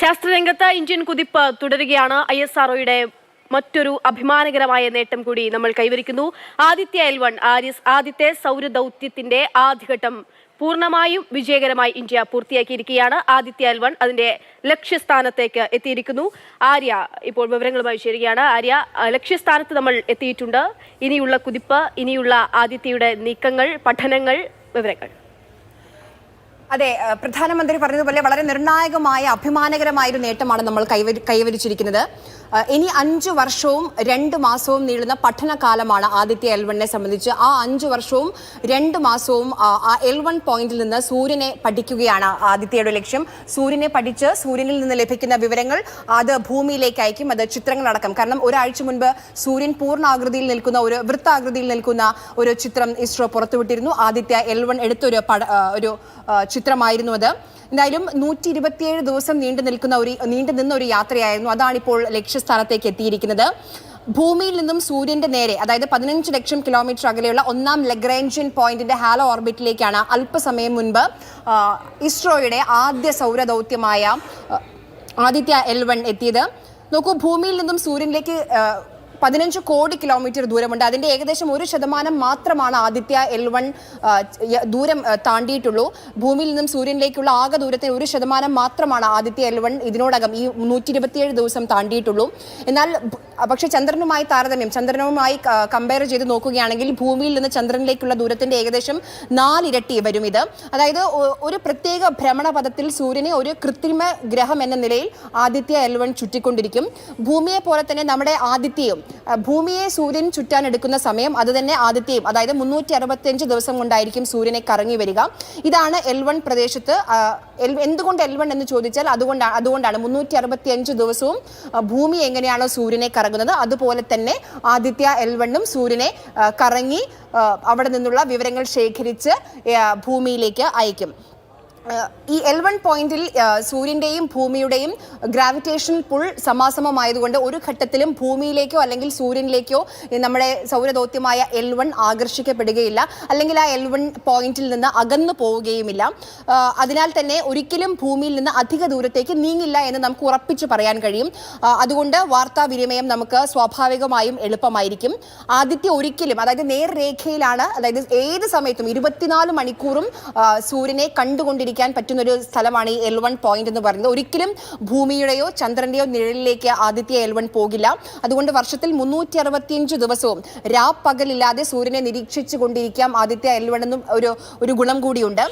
ശാസ്ത്രരംഗത്ത് Indian കുതിപ്പ് തുടരുകയാണ്. ISROയുടെ മറ്റൊരു അഭിമാനകരമായ നേട്ടം കൂടി നമ്മൾ കൈവരിക്കുന്നു. ആദിത്യ L1 ആദ്യത്തെ സൗരദൗത്യത്തിന്റെ ആദ്യഘട്ടം പൂർണ്ണമായും വിജയകരമായി ഇന്ത്യ പൂർത്തിയാക്കിയിരിക്കുകയാണ്. ആദിത്യ L1 അതിന്റെ ലക്ഷ്യസ്ഥാനത്തേക്ക് എത്തിയിരിക്കുന്നു. ആര്യ ഇപ്പോൾ വിവരങ്ങളുമായി ചേരുകയാണ്. ആര്യ, ലക്ഷ്യസ്ഥാനത്ത് നമ്മൾ എത്തിയിട്ടുണ്ട്. ഇനിയുള്ള കുതിപ്പ്, ഇനിയുള്ള ആദിത്യയുടെ നീക്കങ്ങൾ, പഠനങ്ങൾ, വിവരങ്ങൾ. അതെ, പ്രധാനമന്ത്രി പറഞ്ഞതുപോലെ വളരെ നിർണായകമായ അഭിമാനകരമായ ഒരു നേട്ടമാണ് നമ്മൾ കൈവരിച്ചിരിക്കുന്നത്. ഇനി 5 വർഷവും 2 മാസവും നീളുന്ന പഠനകാലമാണ് ആദിത്യ L1നെ സംബന്ധിച്ച്. ആ 5 വർഷവും 2 മാസവും ആ L1 പോയിന്റിൽ നിന്ന് സൂര്യനെ പഠിക്കുകയാണ് ആദിത്യയുടെ ലക്ഷ്യം. സൂര്യനെ പഠിച്ച് സൂര്യനിൽ നിന്ന് ലഭിക്കുന്ന വിവരങ്ങൾ അത് ഭൂമിയിലേക്ക് അയക്കും. അത് ചിത്രങ്ങളടക്കം, കാരണം ഒരാഴ്ച മുൻപ് സൂര്യൻ പൂർണ്ണാകൃതിയിൽ നിൽക്കുന്ന ഒരു വൃത്താകൃതിയിൽ നിൽക്കുന്ന ഒരു ചിത്രം ഇസ്രോ പുറത്തുവിട്ടിരുന്നു. ആദിത്യ L1 എടുത്തൊരു ചിത്രമായിരുന്നു അത്. എന്തായാലും 127 ദിവസം നീണ്ടു നിന്ന ഒരു യാത്രയായിരുന്നു. അതാണിപ്പോൾ ലക്ഷ്യസ്ഥാനത്തേക്ക് എത്തിയിരിക്കുന്നത്. ഭൂമിയിൽ നിന്നും സൂര്യന്റെ നേരെ, അതായത് 15 ലക്ഷം കിലോമീറ്റർ അകലെയുള്ള 1-ാം ലഗ്രാഞ്ചിയൻ പോയിന്റിന്റെ ഹാലോ ഓർബിറ്റിലേക്കാണ് അല്പസമയം മുൻപ് ഇസ്രോയുടെ ആദ്യ സൗരദൗത്യമായ ആദിത്യ L1 എത്തിയത്. നോക്കൂ, ഭൂമിയിൽ നിന്നും സൂര്യനിലേക്ക് 15 കോടി കിലോമീറ്റർ ദൂരമുണ്ട്. അതിന്റെ ഏകദേശം 1% മാത്രമാണ് ആദിത്യ L1 ദൂരം താണ്ടിയിട്ടുള്ളൂ. ഭൂമിയിൽ നിന്നും സൂര്യനിലേക്കുള്ള ആകെ ദൂരത്തിന് 1% മാത്രമാണ് ആദിത്യ L1 ഇതിനോടകം ഈ 127 ദിവസം താണ്ടിയിട്ടുള്ളൂ. എന്നാൽ പക്ഷെ ചന്ദ്രനുമായി കമ്പയർ ചെയ്ത് നോക്കുകയാണെങ്കിൽ ഭൂമിയിൽ നിന്ന് ചന്ദ്രനിലേക്കുള്ള ദൂരത്തിന്റെ ഏകദേശം 4 ഇരട്ടി വരും ഇത്. അതായത് ഒരു പ്രത്യേക ഭ്രമണപഥത്തിൽ സൂര്യനെ ഒരു കൃത്രിമ ഗ്രഹം എന്ന നിലയിൽ ആദിത്യ L1 ചുറ്റിക്കൊണ്ടിരിക്കും. ഭൂമിയെ പോലെ തന്നെ നമ്മുടെ ആദിത്യയും ഭൂമിയെ സൂര്യൻ ചുറ്റാനെടുക്കുന്ന സമയം അത് തന്നെ ആദിത്യയും, അതായത് 365 ദിവസം കൊണ്ടായിരിക്കും സൂര്യനെ കറങ്ങി വരിക. ഇതാണ് L1 പ്രദേശത്ത്. എന്തുകൊണ്ട് L1 എന്ന് ചോദിച്ചാൽ അതുകൊണ്ടാണ് 365 ദിവസവും ഭൂമി എങ്ങനെയാണോ സൂര്യനെ കറങ്ങുന്നത് അതുപോലെ തന്നെ ആദിത്യ L1ഉം സൂര്യനെ കറങ്ങി അവിടെ നിന്നുള്ള വിവരങ്ങൾ ശേഖരിച്ച് ഭൂമിയിലേക്ക് അയക്കും. ഈ L1 പോയിന്റിൽ സൂര്യന്റെയും ഭൂമിയുടെയും ഗ്രാവിറ്റേഷണൽ പുൾ സമാസമമായതുകൊണ്ട് ഒരു ഘട്ടത്തിലും ഭൂമിയിലേക്കോ അല്ലെങ്കിൽ സൂര്യനിലേക്കോ നമ്മുടെ സൗരദൗത്യമായ L1 ആകർഷിക്കപ്പെടുകയില്ല, അല്ലെങ്കിൽ ആ L1 പോയിന്റിൽ നിന്ന് അകന്നു പോവുകയുമില്ല. അതിനാൽ തന്നെ ഒരിക്കലും ഭൂമിയിൽ നിന്ന് അധിക ദൂരത്തേക്ക് നീങ്ങില്ല എന്ന് നമുക്ക് ഉറപ്പിച്ചു പറയാൻ കഴിയും. അതുകൊണ്ട് വാർത്താവിനിമയം നമുക്ക് സ്വാഭാവികമായും എളുപ്പമായിരിക്കും. ആദിത്യ ഒരിക്കലും, അതായത് നേർരേഖയിലാണ്, അതായത് ഏത് സമയത്തും 24 മണിക്കൂറും സൂര്യനെ കണ്ടുകൊണ്ടിരിക്കും പറ്റുന്നൊരു സ്ഥലമാണ് ഈ L1 പോയിന്റ് എന്ന് പറയുന്നത്. ഒരിക്കലും ഭൂമിയുടെയോ ചന്ദ്രന്റെയോ നിഴലിലേക്ക് ആദിത്യ L1 പോകില്ല. അതുകൊണ്ട് വർഷത്തിൽ 365 ദിവസവും രാപ്പകലില്ലാതെ സൂര്യനെ നിരീക്ഷിച്ചു കൊണ്ടിരിക്കാം ആദിത്യ L1 എന്നും ഒരു ഗുണം കൂടിയുണ്ട്.